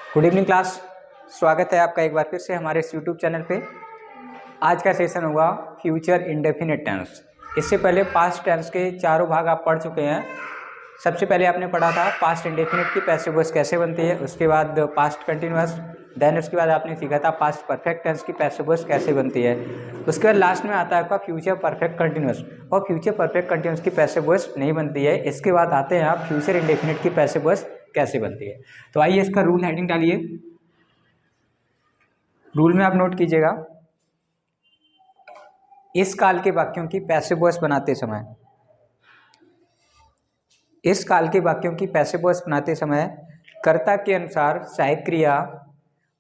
Good evening class. स्वागत है आपका एक बार फिर से हमारे इस यूट्यूब चैनल पे। आज का सेशन होगा फ्यूचर इंडेफिनिट टेंस। इससे पहले पास्ट टेंस के चारों भाग आप पढ़ चुके हैं। सबसे पहले आपने पढ़ा था पास्ट इंडेफिनिट की पैसिव वॉइस कैसे बनती है, उसके बाद पास्ट कंटिन्यूअस, देन उसके बाद आपने सीखा था पास्ट परफेक्ट टेंस की पैसिव वॉइस कैसे बनती है। उसके बाद लास्ट में आता है आपका फ्यूचर परफेक्ट कंटिन्यूअस, और फ्यूचर परफेक्ट कंटिन्यूअस की पैसिव वॉइस नहीं बनती है। इसके बाद आते हैं आप फ्यूचर इंडेफिनिट की पैसिव वॉइस कैसे बनती है। तो आइए इसका रूल हेडिंग डालिए। रूल में आप नोट कीजिएगा, इस काल के वाक्यों की पैसिव वॉइस बनाते समय, इस काल के वाक्यों की पैसिव वॉइस बनाते समय कर्ता के अनुसार सहायक क्रिया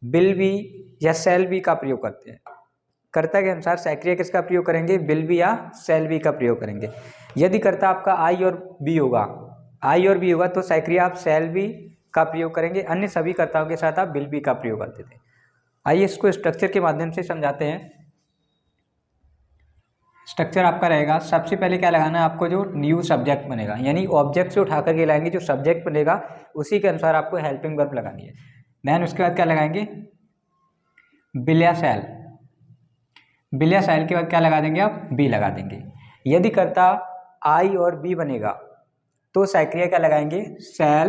विल बी या शैल बी का प्रयोग करते हैं। कर्ता के अनुसार सहायक क्रिया किसका प्रयोग करेंगे? विल बी या शैल बी का प्रयोग करेंगे। यदि कर्ता आपका आई और बी होगा, आई और बी होगा तो सहायक क्रिया आप शैल बी का प्रयोग करेंगे, अन्य सभी कर्ताओं के साथ आप विल बी का प्रयोग करते थे। आइए इसको स्ट्रक्चर के माध्यम से समझाते हैं। स्ट्रक्चर आपका रहेगा, सबसे पहले क्या लगाना है आपको, जो न्यू सब्जेक्ट बनेगा, यानी ऑब्जेक्ट से उठा करके लाएंगे, जो सब्जेक्ट बनेगा उसी के अनुसार आपको हेल्पिंग वर्ब लगानी है। देन उसके बाद क्या लगाएंगे? विल या शैल। विल या शैल के बाद क्या लगा देंगे आप? बी लगा देंगे। यदि कर्ता आई और बी बनेगा तो सहायक क्रिया क्या लगाएंगे? शैल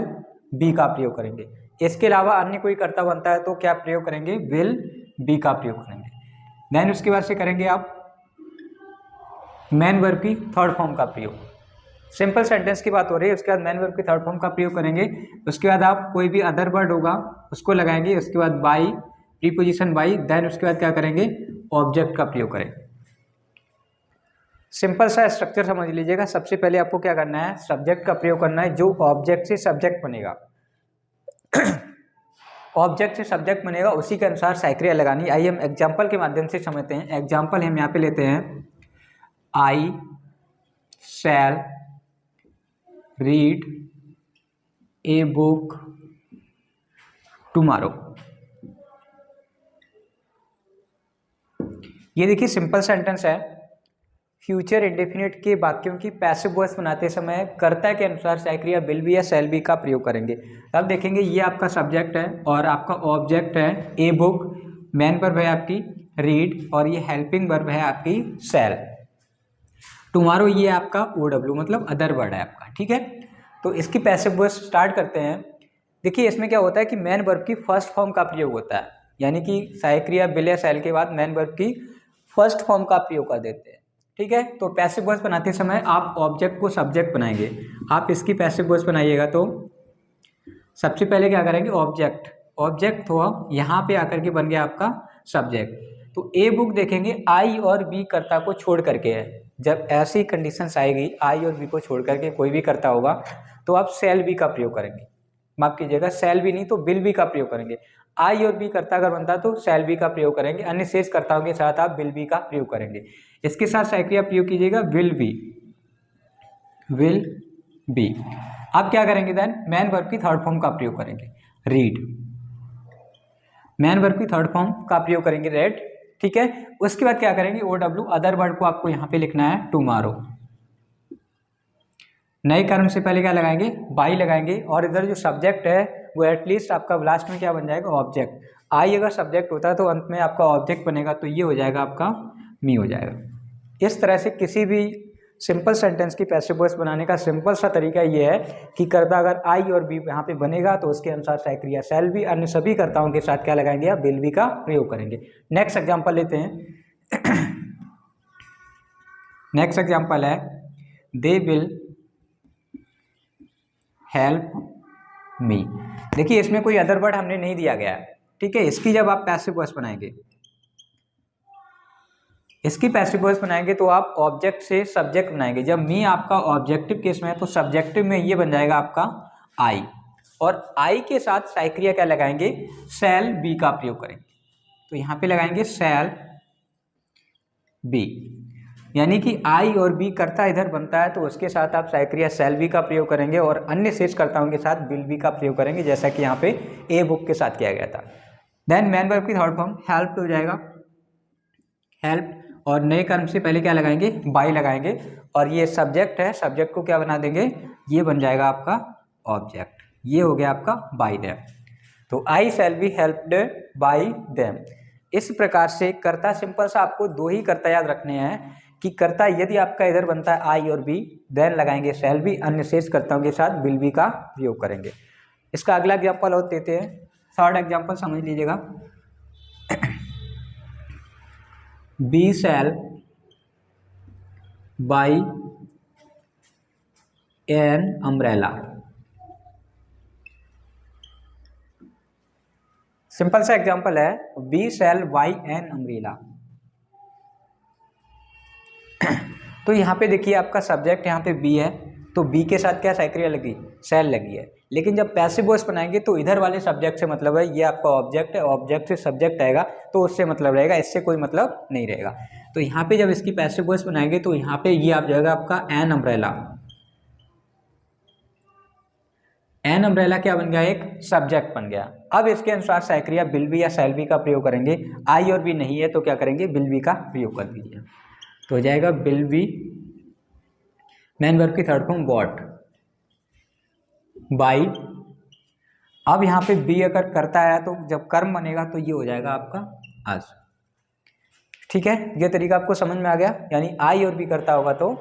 बी का प्रयोग करेंगे। इसके अलावा अन्य कोई कर्ता बनता है तो क्या प्रयोग करेंगे? विल बी का प्रयोग करेंगे। देन उसके बाद से करेंगे आप मैन वर्ब की थर्ड फॉर्म का प्रयोग। सिंपल सेंटेंस की बात हो रही है, उसके बाद मैन वर्ब की थर्ड फॉर्म का प्रयोग करेंगे। उसके बाद आप कोई भी अदर वर्ड होगा उसको लगाएंगे, उसके बाद बाई, प्रीपोजिशन बाई, देन उसके बाद क्या करेंगे? ऑब्जेक्ट का प्रयोग करेंगे। सिंपल सा स्ट्रक्चर समझ लीजिएगा। सबसे पहले आपको क्या करना है? सब्जेक्ट का प्रयोग करना है, जो ऑब्जेक्ट से सब्जेक्ट बनेगा ऑब्जेक्ट से सब्जेक्ट बनेगा उसी के अनुसार सहायक क्रिया लगानी। आइए हम एग्जाम्पल के माध्यम से समझते हैं। एग्जाम्पल हम यहाँ पे लेते हैं, आई शैल रीड ए बुक टुमारो। ये देखिए सिंपल सेंटेंस है। फ्यूचर इंडेफिनिट के वाक्यों की पैसिव वॉइस बनाते समय कर्ता के अनुसार सहायक क्रिया विल बी या शैल बी का प्रयोग करेंगे। अब देखेंगे, ये आपका सब्जेक्ट है और आपका ऑब्जेक्ट है ए बुक, मैन वर्ब है आपकी रीड, और ये हेल्पिंग वर्ब है आपकी शैल। टुमारो ये आपका OW मतलब अदर वर्ड है आपका, ठीक है। तो इसकी पैसिव वॉइस स्टार्ट करते हैं। देखिए इसमें क्या होता है कि मैन वर्ब की फर्स्ट फॉर्म का प्रयोग होता है, यानी कि सहायक क्रिया विल या शैल के बाद मैन वर्ब की फर्स्ट फॉर्म का प्रयोग कर देते हैं, ठीक है। तो पैसिव वॉइस बनाते समय आप ऑब्जेक्ट को सब्जेक्ट बनाएंगे। आप इसकी पैसिव वॉइस बनाइएगा तो सबसे पहले क्या करेंगे? ऑब्जेक्ट, ऑब्जेक्ट हुआ यहाँ पे आकर के बन गया आपका सब्जेक्ट। तो ए बुक देखेंगे आई और बी कर्ता को छोड़ करके है। जब ऐसी कंडीशंस आएगी, आई और बी को छोड़ करके कोई भी कर्ता होगा तो आप शैल बी का प्रयोग करेंगे। माफ कीजिएगा, शैल बी नहीं तो विल बी का प्रयोग करेंगे। आई और बी कर्ता अगर बनता तो शैल बी का प्रयोग करेंगे, अन्य शेष कर्ताओं के साथ आप विल बी का प्रयोग करेंगे। इसके साथ सहायक क्रिया प्रयोग कीजिएगा विल बी, विल बी। अब क्या करेंगे? देन मैन वर्ब की थर्ड फॉर्म का प्रयोग करेंगे रीड, मैन वर्ब की थर्ड फॉर्म का प्रयोग करेंगे रेड, ठीक है। उसके बाद क्या करेंगे? OW अदर वर्ड को आपको यहाँ पे लिखना है टुमारो। नए कर्म से पहले क्या लगाएंगे? बाई लगाएंगे, और इधर जो सब्जेक्ट है वो एटलीस्ट आपका लास्ट में क्या बन जाएगा? ऑब्जेक्ट। आई अगर सब्जेक्ट होता है तो अंत में आपका ऑब्जेक्ट बनेगा, तो ये हो जाएगा आपका मी हो जाएगा। इस तरह से किसी भी सिंपल सेंटेंस की पैसिव वॉइस बनाने का सिंपल सा तरीका ये है कि कर्ता अगर आई और बी यहाँ पे बनेगा तो उसके अनुसार सहायक क्रिया शैल बी, अन्य सभी कर्ताओं के साथ क्या लगाएंगे? आप विल बी का प्रयोग करेंगे। नेक्स्ट एग्जांपल लेते हैं। नेक्स्ट एग्जांपल है, दे विल हेल्प मी। देखिए इसमें कोई अदर वर्ड हमने नहीं दिया गया है, ठीक है। इसकी जब आप पैसिव वॉइस बनाएंगे, इसकी पैसिव वॉइस बनाएंगे तो आप ऑब्जेक्ट से सब्जेक्ट बनाएंगे। जब मी आपका ऑब्जेक्टिव केस में है तो सब्जेक्टिव में ये बन जाएगा आपका आई, और आई के साथ सहायक क्रिया क्या लगाएंगे? शैल बी का प्रयोग करेंगे। तो यहाँ पे लगाएंगे शैल बी, यानी कि आई और बी कर्ता इधर बनता है तो उसके साथ आप सहायक क्रिया शैल बी का प्रयोग करेंगे, और अन्य शेष कर्ताओं के साथ विल बी का प्रयोग करेंगे, जैसा कि यहाँ पे ए बुक के साथ किया गया था। देन मैन वर्ब की थर्ड फॉर्म हेल्प हो जाएगा, हेल्प, और नए कर्म से पहले क्या लगाएंगे? बाई लगाएंगे, और ये सब्जेक्ट है, सब्जेक्ट को क्या बना देंगे? ये बन जाएगा आपका ऑब्जेक्ट। ये हो गया आपका बाई देयर। तो I shall be helped by them. इस प्रकार से कर्ता, सिंपल सा आपको दो ही कर्ता याद रखने हैं कि कर्ता यदि आपका इधर बनता है आई और बी, देन लगाएंगे शैल बी, अन्य शेष कर्ताओं के साथ विल बी का प्रयोग करेंगे। इसका अगला एग्जाम्पल और देते हैं, थर्ड एग्जाम्पल समझ लीजिएगा। Be shall by an umbrella. Simple सा एग्जाम्पल है, be shall by an umbrella. तो यहाँ पे देखिए आपका सब्जेक्ट यहाँ पे बी है, तो बी के साथ क्या साइक्रिया लगी, शैल लगी है। लेकिन जब पैसिव वॉइस बनाएंगे तो इधर वाले सब्जेक्ट से मतलब है, ये आपका ऑब्जेक्ट है, ऑब्जेक्ट से सब्जेक्ट आएगा तो उससे मतलब रहेगा, इससे कोई मतलब नहीं रहेगा। तो यहाँ पे जब इसकी पैसिव वॉइस बनाएंगे तो यहाँ पे ये आप जाएगा आपका एन अम्ब्रेला। एन अम्ब्रेला क्या बन गया, एक सब्जेक्ट बन गया। अब इसके अनुसार साइक्रिया विल बी या शैल बी का प्रयोग करेंगे। आई और बी नहीं है तो क्या करेंगे, विल बी का प्रयोग कर दीजिए। तो हो जाएगा विल बी, मेन वर्ब की थर्ड फॉर्म वॉट, बाई। अब यहाँ पे बी अगर करता है तो जब कर्म बनेगा तो ये हो जाएगा आपका आज। ठीक है, ये तरीका आपको समझ में आ गया। यानी आई और बी करता होगा तो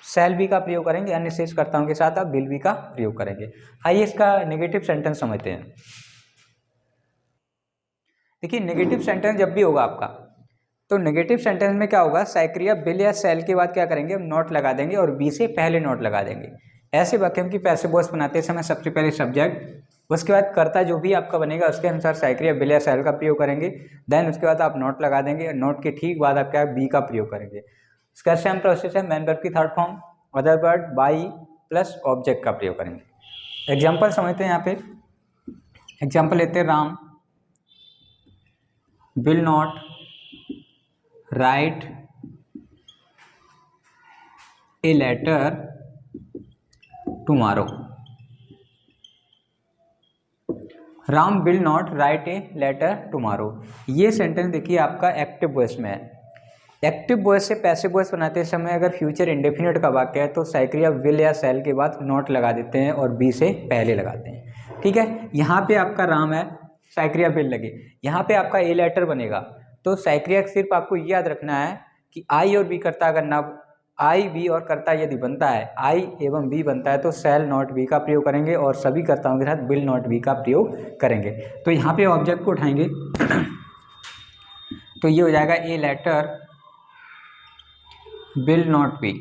शैल बी का प्रयोग करेंगे, अन्य शेष कर्ताओं के साथ आप विल बी का प्रयोग करेंगे। आइए इसका नेगेटिव सेंटेंस समझते हैं। देखिए नेगेटिव सेंटेंस जब भी होगा आपका, तो नेगेटिव सेंटेंस में क्या होगा, साइक्रिया विल या शैल के बाद क्या करेंगे, नॉट लगा देंगे और बी से पहले नॉट लगा देंगे। ऐसे वाक्यों की पैसिव वॉइस बनाते समय सबसे पहले सब्जेक्ट, उसके बाद कर्ता जो भी आपका बनेगा उसके अनुसार साइक्रिया विल या शैल का प्रयोग करेंगे। देन उसके बाद आप नॉट लगा देंगे, नॉट के ठीक बाद आप क्या बी का प्रयोग करेंगे। इसका सेम प्रोसेस है, मेन वर्ब की third form, other word, by plus object का प्रयोग करेंगे। एग्जाम्पल समझते हैं। यहाँ पे एग्जाम्पल लेते हैं, Ram will not write a letter tomorrow. Ram will not write a letter tomorrow. ये सेंटेंस देखिए आपका एक्टिव वॉइस में है। एक्टिव वॉइस से पैसिव वॉइस बनाते समय अगर फ्यूचर इंडेफिनिट का वाक्य है तो साइक्रिया विल या शैल के बाद नॉट लगा देते हैं और बी से पहले लगाते हैं। ठीक है, यहाँ पे आपका राम है, साइक्रिया विल लगे, यहाँ पे आपका ए लेटर बनेगा तो साइक्रिया सिर्फ आपको याद रखना है कि आई और बी करता अगर ना, आई बी और कर्ता यदि बनता है, आई एवं बी बनता है तो शैल नॉट बी का प्रयोग करेंगे और सभी कर्ताओं के साथ विल नॉट बी का प्रयोग करेंगे। तो यहाँ पे ऑब्जेक्ट को उठाएंगे तो ये हो जाएगा a letter will not be.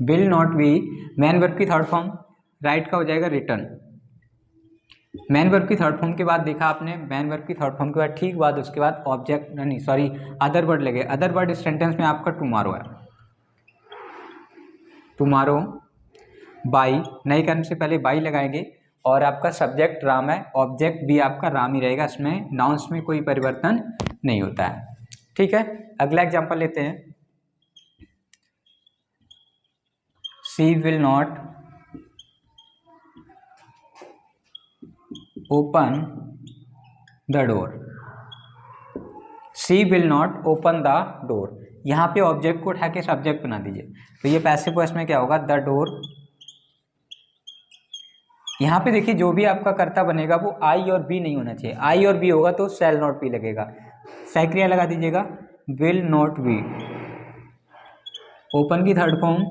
Will not be main verb की थर्ड फॉर्म, राइट का हो जाएगा रिटर्न। मेन वर्ब की थर्ड फॉर्म के बाद देखा आपने, मेन वर्ब की थर्ड फॉर्म के बाद ठीक बाद उसके बाद ऑब्जेक्ट नहीं सॉरी अदर वर्ड लगे। अदर वर्ड इस सेंटेंस में आपका टुमारो है, टुमारो बाई, नए कर्म से पहले बाई लगाएंगे और आपका सब्जेक्ट राम है, ऑब्जेक्ट भी आपका राम ही रहेगा, इसमें नाउंस में कोई परिवर्तन नहीं होता है। ठीक है, अगला एग्जांपल लेते हैं, she will not open the door. She will not open the door, यहाँ पे ऑब्जेक्ट को उठा के सब्जेक्ट बना दीजिए तो ये पैसिव वॉइस में क्या होगा, द डोर। यहाँ पे देखिए जो भी आपका कर्ता बनेगा वो आई और बी नहीं होना चाहिए, आई और बी होगा तो शैल नॉट बी लगेगा। साइक्रिया लगा दीजिएगा, विल नॉट बी, ओपन की थर्ड फॉर्म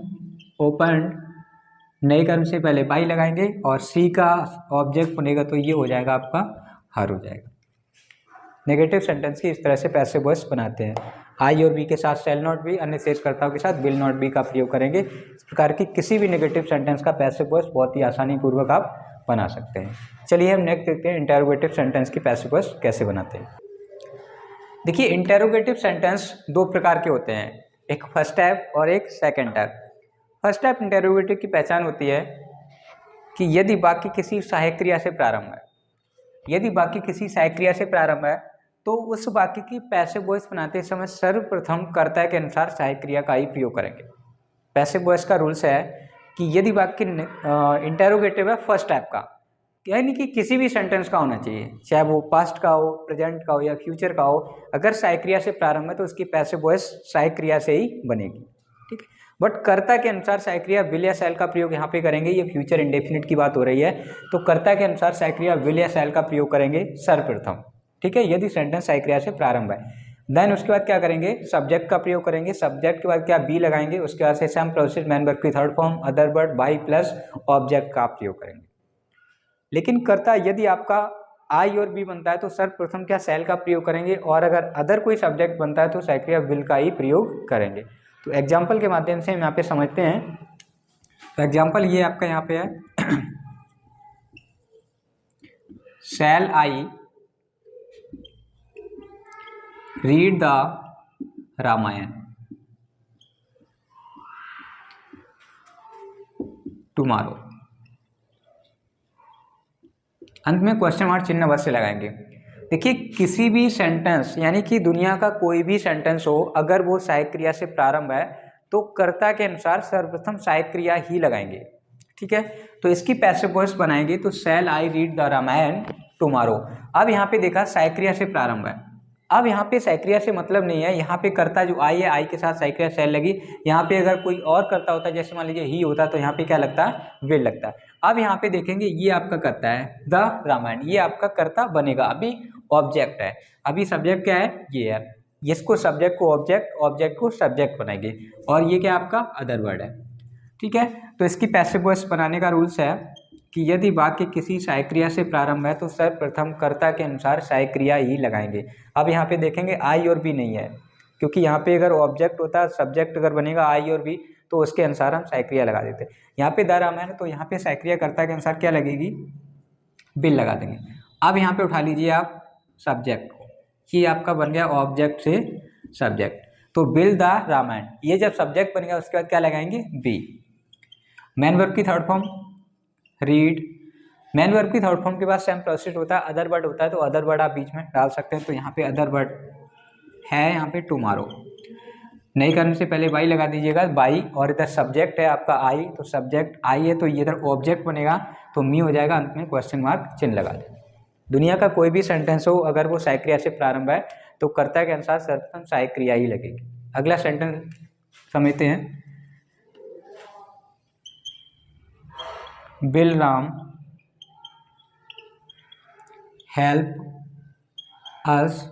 ओपन, नए कर्म से पहले बाई लगाएंगे और सी का ऑब्जेक्ट बनेगा तो ये हो जाएगा आपका हर हो जाएगा। नेगेटिव सेंटेंस की इस तरह से पैसिव वॉइस बनाते हैं। आई और बी के साथ शैल नॉट बी, अन्य शेषकर्ताओं के साथ विल नॉट बी का प्रयोग करेंगे। इस प्रकार की किसी भी नेगेटिव सेंटेंस का पैसिव वॉइस बहुत ही आसानी पूर्वक आप बना सकते हैं। चलिए हम नेक्स्ट देखते हैं इंटेरोगेटिव सेंटेंस की पैसिव वॉइस कैसे बनाते हैं। देखिए इंटेरोगेटिव सेंटेंस दो प्रकार के होते हैं, एक फर्स्ट टाइप और एक second type. First type interrogative की पहचान होती है कि यदि वाक्य किसी सहायक क्रिया से प्रारंभ है, यदि वाक्य किसी सहायक क्रिया से प्रारंभ है तो उस वाक्य की पैसिव वॉइस बनाते समय सर्वप्रथम कर्ता के अनुसार सहायक क्रिया का ही प्रयोग करेंगे। पैसिव वॉइस का रूल्स है कि यदि वाक्य इंटेरोगेटिव है फर्स्ट टाइप का, यानी कि किसी भी सेंटेंस का होना चाहिए, चाहे वो पास्ट का हो, प्रेजेंट का हो या फ्यूचर का हो, अगर सहायक क्रिया से प्रारंभ है तो उसकी पैसिव वॉइस सहायक क्रिया से ही बनेगी। ठीक है, बट कर्ता के अनुसार सहायक्रिया विल या शैल का प्रयोग यहाँ पे करेंगे, ये फ्यूचर इंडेफिनिट की बात हो रही है, तो कर्ता के अनुसार सहायक्रिया विल या शैल का प्रयोग करेंगे सर्वप्रथम, ठीक है, यदि सेंटेंस सहायक्रिया से प्रारंभ है। देन उसके बाद क्या करेंगे, सब्जेक्ट का प्रयोग करेंगे, सब्जेक्ट के बाद क्या बी लगाएंगे, उसके बाद से सम प्रोसेस मैन वर्ब की third form other word by plus object का प्रयोग करेंगे। लेकिन कर्ता यदि आपका आई और बी बनता है तो सर्वप्रथम क्या शैल का प्रयोग करेंगे, और अगर अदर कोई सब्जेक्ट बनता है तो सहायक्रिया विल का ही प्रयोग करेंगे। तो एग्जाम्पल के माध्यम से हम यहाँ पे समझते हैं। तो एग्जाम्पल ये आपका यहाँ पे है shall I read the Ramayana tomorrow. अंत में क्वेश्चन मार्क चिन्ह अवश्य लगाएंगे। देखिए किसी भी सेंटेंस यानी कि दुनिया का कोई भी सेंटेंस हो, अगर वो सहायक क्रिया से प्रारंभ है तो कर्ता के अनुसार सर्वप्रथम सहायक क्रिया ही लगाएंगे, ठीक है। तो इसकी पैसिव वॉइस बनाएंगे, तो shall I read the Ramayana tomorrow. अब यहाँ पे देखा सहायक क्रिया से प्रारंभ है, अब यहाँ पे सहायक क्रिया से मतलब नहीं है, यहाँ पे कर्ता जो आई है, आई के साथ सहायक क्रिया शैल लगी। यहाँ पे अगर कोई और कर्ता होता है, जैसे मान लीजिए ही होता, तो यहाँ पे क्या लगता है, विल लगता है। अब यहाँ पे देखेंगे ये आपका कर्ता है द रामायण, ये आपका कर्ता बनेगा, अभी ऑब्जेक्ट है, अभी सब्जेक्ट क्या है, ये है, इसको सब्जेक्ट को ऑब्जेक्ट, ऑब्जेक्ट को सब्जेक्ट बनाएंगे, और ये क्या आपका अदर वर्ड है, ठीक है। तो इसकी पैसिव वॉइस बनाने का रूल्स है कि यदि वाक्य किसी सहायक क्रिया से प्रारंभ है तो सर्वप्रथम कर्ता के अनुसार सहायक क्रिया ही लगाएंगे। अब यहाँ पे देखेंगे आई और बी नहीं है, क्योंकि यहाँ पे अगर ऑब्जेक्ट होता, सब्जेक्ट अगर बनेगा आई और बी, तो उसके अनुसार हम सहायक क्रिया लगा देते। यहाँ पे द रामायण, तो यहाँ पे सहायक क्रिया कर्ता के अनुसार क्या लगेगी, बिल लगा देंगे। अब यहाँ पे उठा लीजिए आप सब्जेक्ट को, ये आपका बन गया ऑब्जेक्ट से सब्जेक्ट, तो बिल द रामायण, ये जब सब्जेक्ट बन गया उसके बाद क्या लगाएंगे, बी। मैन वर्ब की third form read, man verb की थर्ड फॉर्म के बाद सेम प्रोसेस होता है, अदर वर्ड होता है, तो अदर वर्ड आप बीच में डाल सकते हैं। तो यहाँ पे अदर वर्ड है, यहाँ पे टुमारो, नहीं करने से पहले बाई लगा दीजिएगा, बाई, और इधर सब्जेक्ट है आपका आई, तो सब्जेक्ट आई है, तो ये इधर ऑब्जेक्ट बनेगा, तो मी हो जाएगा, अंत में क्वेश्चन मार्क चिन्ह लगा दें। दुनिया का कोई भी सेंटेंस हो, अगर वो सहायक क्रिया से प्रारंभ है तो कर्ता के अनुसार सर्वप्रथम सहायक क्रिया ही लगेगी। अगला सेंटेंस समझते हैं। बिलराम हेल्प अस,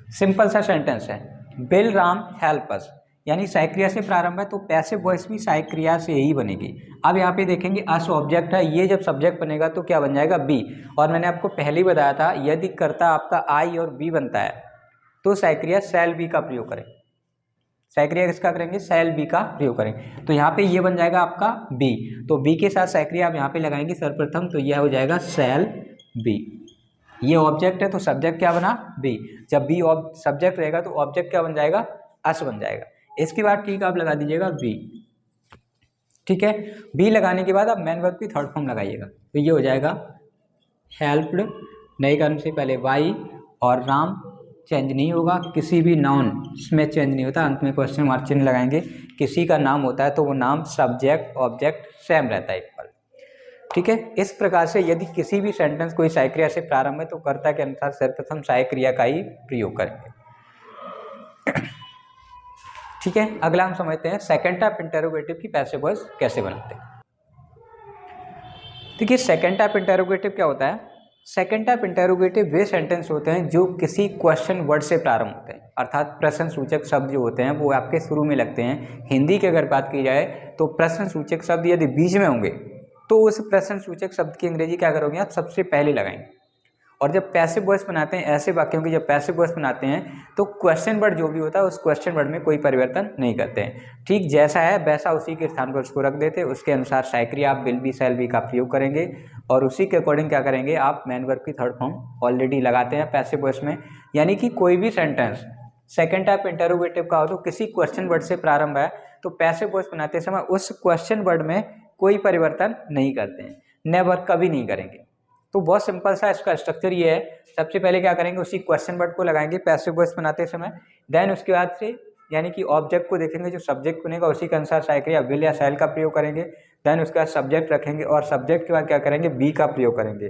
सिंपल सा सेंटेंस है, बिलराम हेल्प अस, यानी सहायक क्रिया से प्रारंभ है तो पैसिव वॉइस भी सहायक क्रिया से ही बनेगी। अब यहाँ पे देखेंगे अस ऑब्जेक्ट है, ये जब सब्जेक्ट बनेगा तो क्या बन जाएगा, बी, और मैंने आपको पहले ही बताया था यदि कर्ता आपका आई और बी बनता है तो सहायक क्रिया शैल बी का प्रयोग करें, सहायक क्रिया किसका करेंगे, शैल बी का प्रयोग करेंगे। तो यहाँ पे ये बन जाएगा आपका बी, तो बी के साथ सहायक क्रिया आप यहाँ पे लगाएंगे सर्वप्रथम, तो यह हो जाएगा शैल बी। ये ऑब्जेक्ट है तो सब्जेक्ट क्या बना, बी, जब बी सब्जेक्ट रहेगा तो ऑब्जेक्ट क्या बन जाएगा, अस बन जाएगा। इसके बाद ठीक आप लगा दीजिएगा बी, ठीक है। बी लगाने के बाद आप मैन वर्ब की थर्ड फॉर्म लगाइएगा, तो ये हो जाएगा हेल्प्ड, नहीं करने से पहले वाई, और राम चेंज नहीं होगा, किसी भी नाउन इसमें चेंज नहीं होता, अंत में क्वेश्चन मार्क चिन्ह लगाएंगे। किसी का नाम होता है तो वो नाम सब्जेक्ट ऑब्जेक्ट सेम रहता है इक्वल, ठीक है। इस प्रकार से यदि किसी भी सेंटेंस कोई सहायक क्रिया से प्रारंभ है तो कर्ता के अनुसार सर्वप्रथम सहायक क्रिया का ही प्रयोग करेंगे, ठीक है। अगला हम समझते हैं सेकंड टाइप इंटरोगेटिव की पैसिव वॉइस कैसे बनाते हैं। देखिए सेकंड टाइप इंटरोगेटिव क्या होता है, सेकंड टाइप इंटरोगेटिव वे सेंटेंस होते हैं जो किसी क्वेश्चन वर्ड से प्रारंभ होते हैं, अर्थात प्रश्न सूचक शब्द जो होते हैं वो आपके शुरू में लगते हैं। हिंदी की अगर बात की जाए तो प्रश्न सूचक शब्द यदि बीच में होंगे तो उस प्रश्न सूचक शब्द की अंग्रेजी क्या करोगे आप, सबसे पहले लगाएंगे। और जब पैसिव वॉइस बनाते हैं, ऐसे वाक्यों की जब पैसिव वॉइस बनाते हैं तो क्वेश्चन वर्ड जो भी होता है उस क्वेश्चन वर्ड में कोई परिवर्तन नहीं करते हैं, ठीक जैसा है वैसा उसी के स्थान पर उसको रख देते हैं। उसके अनुसार सहायक क्रिया आप विल बी शैल बी का प्रयोग करेंगे, और उसी के अकॉर्डिंग क्या करेंगे आप मैन वर्ब की थर्ड फॉर्म ऑलरेडी लगाते हैं पैसिव वॉइस में। यानी कि कोई भी सेंटेंस सेकंड टाइप इंटरोगेटिव का हो तो किसी क्वेश्चन वर्ड से प्रारंभ है तो पैसिव वॉइस बनाते समय उस क्वेश्चन वर्ड में कोई परिवर्तन नहीं करते हैं, नेवर, कभी नहीं करेंगे। तो बहुत सिंपल सा इसका स्ट्रक्चर ये है, सबसे पहले क्या करेंगे उसी क्वेश्चन वर्ड को लगाएंगे पैसिव वॉइस बनाते समय, देन उसके बाद से यानी कि ऑब्जेक्ट को देखेंगे, जो सब्जेक्ट बनेगा उसी के अनुसार सहायक क्रिया विल या शैल का प्रयोग करेंगे, देन उसके बाद सब्जेक्ट रखेंगे और सब्जेक्ट के बाद क्या करेंगे बी का प्रयोग करेंगे,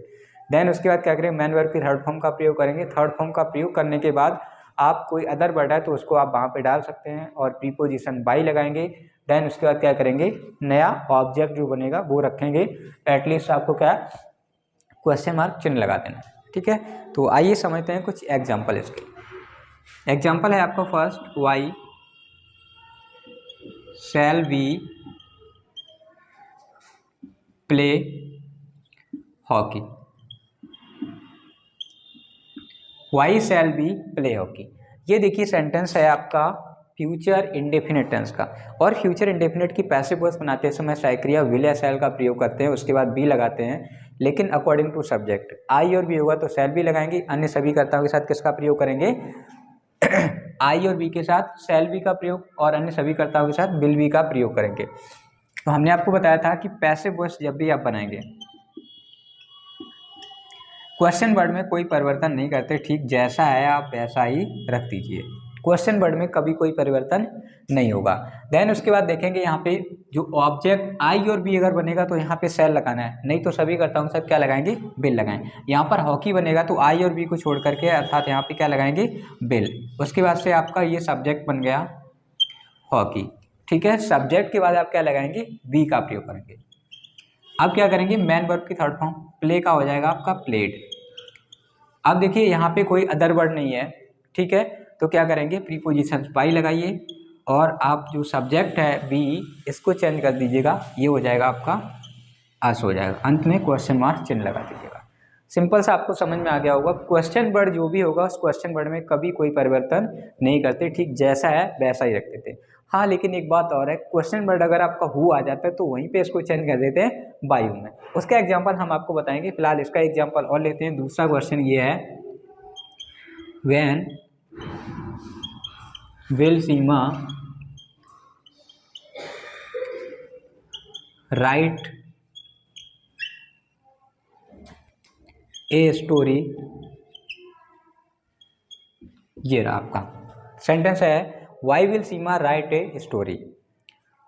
देन उसके बाद क्या करेंगे मैन वर्ब की थर्ड फॉर्म का प्रयोग करेंगे। थर्ड फॉर्म का प्रयोग करने के बाद आप कोई अदर वर्ड है तो उसको आप वहाँ पे डाल सकते हैं और प्रीपोजिशन बाई लगाएंगे। देन उसके बाद क्या करेंगे, नया ऑब्जेक्ट जो बनेगा वो रखेंगे। एटलीस्ट आपको क्या क्वेश्चन मार्क चिन्ह लगा देना, ठीक है। तो आइए समझते हैं कुछ एग्जाम्पल इसके। एग्जाम्पल है आपका first, why shall we play hockey. Why shall be play hockey, ये देखिए सेंटेंस है आपका फ्यूचर इंडेफिनिट टेंस का। और फ्यूचर इंडेफिनिट की पैसिव वॉइस बनाते समय सहायक क्रिया विल या शैल का प्रयोग करते हैं, उसके बाद बी लगाते हैं। लेकिन अकॉर्डिंग टू सब्जेक्ट आई और बी होगा तो शैल बी लगाएंगे, अन्य सभी कर्ताओं के साथ किसका प्रयोग करेंगे आई और बी के साथ शैल बी का प्रयोग, और अन्य सभी कर्ताओं के साथ विल बी का प्रयोग करेंगे। तो हमने आपको बताया था कि पैसिव वॉइस जब भी आप बनाएंगे क्वेश्चन वर्ड में कोई परिवर्तन नहीं करते, ठीक जैसा है आप वैसा ही रख दीजिए। क्वेश्चन वर्ड में कभी कोई परिवर्तन नहीं होगा। देन उसके बाद देखेंगे यहाँ पे जो ऑब्जेक्ट आई और बी अगर बनेगा तो यहाँ पे शैल लगाना है, नहीं तो सभी कर्ताओं के साथ क्या लगाएंगे, बिल लगाएं। यहाँ पर हॉकी बनेगा तो आई और बी को छोड़ करके अर्थात यहाँ पे क्या लगाएंगे, बिल। उसके बाद से आपका ये सब्जेक्ट बन गया हॉकी, ठीक है। सब्जेक्ट के बाद आप क्या लगाएंगे, बी का प्रयोग करेंगे। अब क्या करेंगे, मैन वर्ब की थर्ड फॉर्म प्ले का हो जाएगा आपका प्लेड। अब देखिए यहाँ पे कोई अदर वर्ड नहीं है, ठीक है। तो क्या करेंगे, प्रीपोजिशन बाई लगाइए और आप जो सब्जेक्ट है बी इसको चेंज कर दीजिएगा, ये हो जाएगा आपका अस हो जाएगा। अंत में क्वेश्चन मार्क चिन्ह लगा दीजिएगा। सिंपल सा आपको समझ में आ गया होगा। क्वेश्चन वर्ड जो भी होगा उस क्वेश्चन वर्ड में कभी कोई परिवर्तन नहीं करते, ठीक जैसा है वैसा ही रखते थे। हाँ लेकिन एक बात और है, क्वेश्चन वर्ड अगर आपका हु आ जाता है तो वहीं पे इसको चेंज कर देते हैं बायू में। उसका एग्जांपल हम आपको बताएंगे, फिलहाल इसका एग्जांपल और लेते हैं। दूसरा क्वेश्चन ये है, when will Seema write a story. ये रहा आपका सेंटेंस है, why will Seema write a story.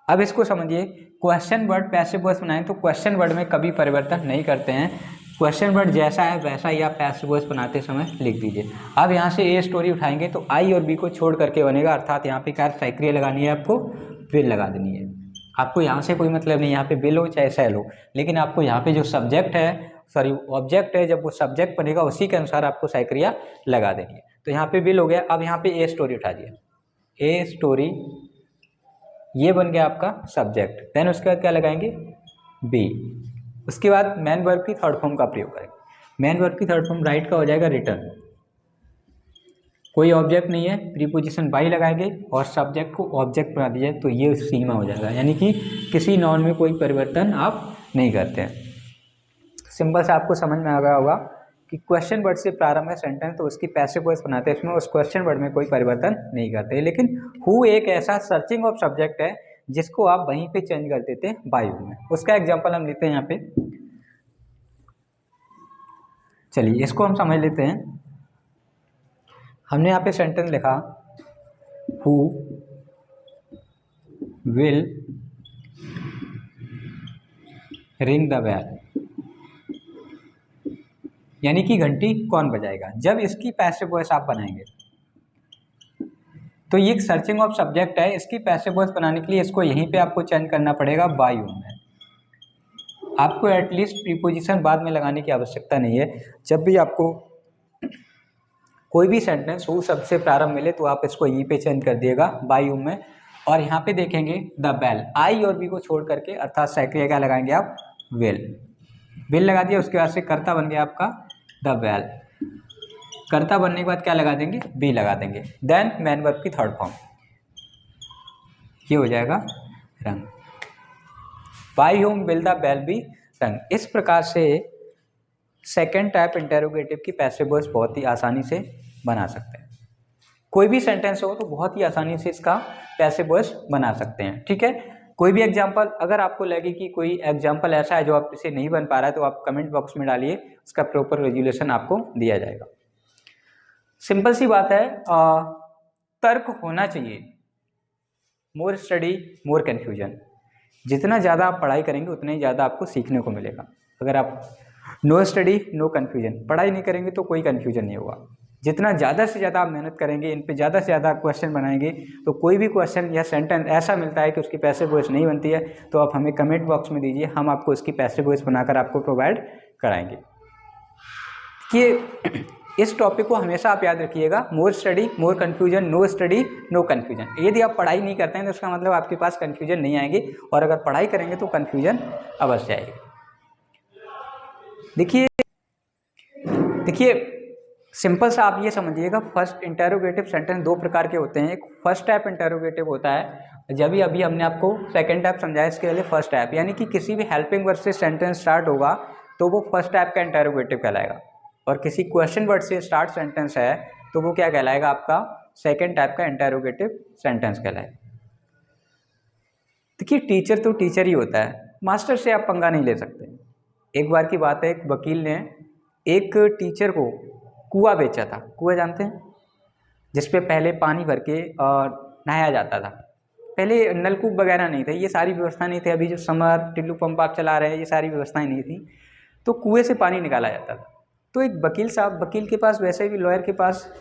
अब इसको समझिए, क्वेश्चन वर्ड पैसिव वॉइस बनाएं तो क्वेश्चन वर्ड में कभी परिवर्तन नहीं करते हैं। क्वेश्चन वर्ड जैसा है वैसा ही आप पैसिव वॉइस बनाते समय लिख दीजिए। अब यहाँ से ए स्टोरी उठाएंगे तो आई और बी को छोड़ करके बनेगा, अर्थात यहाँ पे क्या सहायक क्रिया लगानी है, आपको विल लगा देनी है। आपको यहाँ से कोई मतलब नहीं, यहाँ पे विल हो चाहे शैल हो, लेकिन आपको यहाँ पे जो सब्जेक्ट है सॉरी ऑब्जेक्ट है, जब वो सब्जेक्ट बनेगा उसी के अनुसार आपको सहायक क्रिया लगा देनी है। तो यहाँ पे विल हो गया। अब यहाँ पे ए स्टोरी उठा दिया, ए स्टोरी ये बन गया आपका सब्जेक्ट। देन उसके बाद क्या लगाएंगे, बी। उसके बाद मैन वर्ब की थर्ड फॉर्म का प्रयोग करेंगे। मैन वर्ब की थर्ड फॉर्म राइट का हो जाएगा रिटर्न। कोई ऑब्जेक्ट नहीं है, प्रीपोजिशन बाई लगाएंगे और सब्जेक्ट को ऑब्जेक्ट बना दिया तो ये सीमा हो जाएगा, यानी कि किसी नाउन में कोई परिवर्तन आप नहीं करते हैं। सिंपल से आपको समझ में आ गया होगा कि क्वेश्चन वर्ड से प्रारंभ है सेंटेंस तो उसकी पैसिव वॉइस बनाते हैं, इसमें उस क्वेश्चन वर्ड में कोई परिवर्तन नहीं करते। लेकिन हु एक ऐसा सर्चिंग ऑफ सब्जेक्ट है जिसको आप वहीं पे चेंज कर देते हैं बायू में। उसका एग्जांपल हम लेते हैं यहाँ पे, चलिए इसको हम समझ लेते हैं। हमने यहाँ पे सेंटेंस लिखा, who will ring the bell, यानी कि घंटी कौन बजाएगा। जब इसकी पैसिव वॉइस आप बनाएंगे तो ये एक सर्चिंग ऑफ सब्जेक्ट है, इसकी पैसिव वॉइस बनाने के लिए इसको यहीं पे आपको चेंज करना पड़ेगा बायू में। आपको एटलीस्ट प्रीपोजिशन बाद में लगाने की आवश्यकता नहीं है। जब भी आपको कोई भी सेंटेंस हु शब्द से प्रारंभ मिले तो आप इसको यहीं पे चेंज कर दिएगा बायू में। और यहाँ पे देखेंगे द बेल, आई और बी को छोड़ करके अर्थात सहायक क्रिया क्या लगाएंगे आप, विल। विल लगा दिया, उसके बाद से कर्ता बन गया आपका द बेल। कर्ता बनने के बाद क्या लगा देंगे, बी लगा देंगे। देन मैन वर्ब की थर्ड फॉर्म ये हो जाएगा rung. By whom will the bell be rung. इस प्रकार से सेकेंड टाइप इंटेरोगेटिव की पैसिव वॉइस बहुत ही आसानी से बना सकते हैं। कोई भी सेंटेंस हो तो बहुत ही आसानी से इसका पैसिव वॉइस बना सकते हैं, ठीक है। कोई भी एग्जांपल अगर आपको लगे कि कोई एग्जांपल ऐसा है जो आप इसे नहीं बन पा रहा है तो आप कमेंट बॉक्स में डालिए, उसका प्रॉपर रेजुलेशन आपको दिया जाएगा। सिंपल सी बात है, तर्क होना चाहिए। मोर स्टडी मोर कन्फ्यूजन। जितना ज़्यादा आप पढ़ाई करेंगे उतना ही ज़्यादा आपको सीखने को मिलेगा। अगर आप नो स्टडी नो कन्फ्यूजन, पढ़ाई नहीं करेंगे तो कोई कन्फ्यूजन नहीं होगा। जितना ज़्यादा से ज़्यादा आप मेहनत करेंगे, इन पे ज़्यादा से ज़्यादा क्वेश्चन बनाएंगे, तो कोई भी क्वेश्चन या सेंटेंस ऐसा मिलता है कि उसकी पैसिव वॉइस नहीं बनती है, तो आप हमें कमेंट बॉक्स में दीजिए, हम आपको उसकी पैसिव वॉइस बनाकर आपको प्रोवाइड कराएंगे। कि इस टॉपिक को हमेशा आप याद रखिएगा, more study more confusion, no study no confusion. यदि आप पढ़ाई नहीं करते हैं तो उसका मतलब आपके पास कन्फ्यूजन नहीं आएंगे, और अगर पढ़ाई करेंगे तो कन्फ्यूजन अवश्य आएगी। देखिए सिंपल सा आप ये समझिएगा, फर्स्ट इंटरोगेटिव सेंटेंस दो प्रकार के होते हैं। एक फर्स्ट टाइप इंटरोगेटिव होता है, जब भी अभी हमने आपको सेकंड टाइप समझाया, इसके पहले फर्स्ट टाइप, यानी कि किसी भी हेल्पिंग वर्ड से सेंटेंस स्टार्ट होगा तो वो फर्स्ट टाइप का इंटरोगेटिव कहलाएगा, और किसी क्वेश्चन वर्ड से स्टार्ट सेंटेंस है तो वो क्या कहलाएगा, आपका सेकेंड टाइप का इंटरोगेटिव सेंटेंस कहलाएगा। देखिए टीचर तो टीचर ही होता है, मास्टर से आप पंगा नहीं ले सकते। एक बार की बात है, एक वकील ने एक टीचर को कुआं बेचा था। कुआं जानते हैं, जिसपे पहले पानी भर के और नहाया जाता था। पहले नलकूप वगैरह नहीं थे, ये सारी व्यवस्था नहीं थी। अभी जो समर टिल्लू पंप आप चला रहे हैं, ये सारी व्यवस्थाएं नहीं थी, तो कुएं से पानी निकाला जाता था। तो एक वकील साहब, वकील के पास वैसे भी लॉयर के पास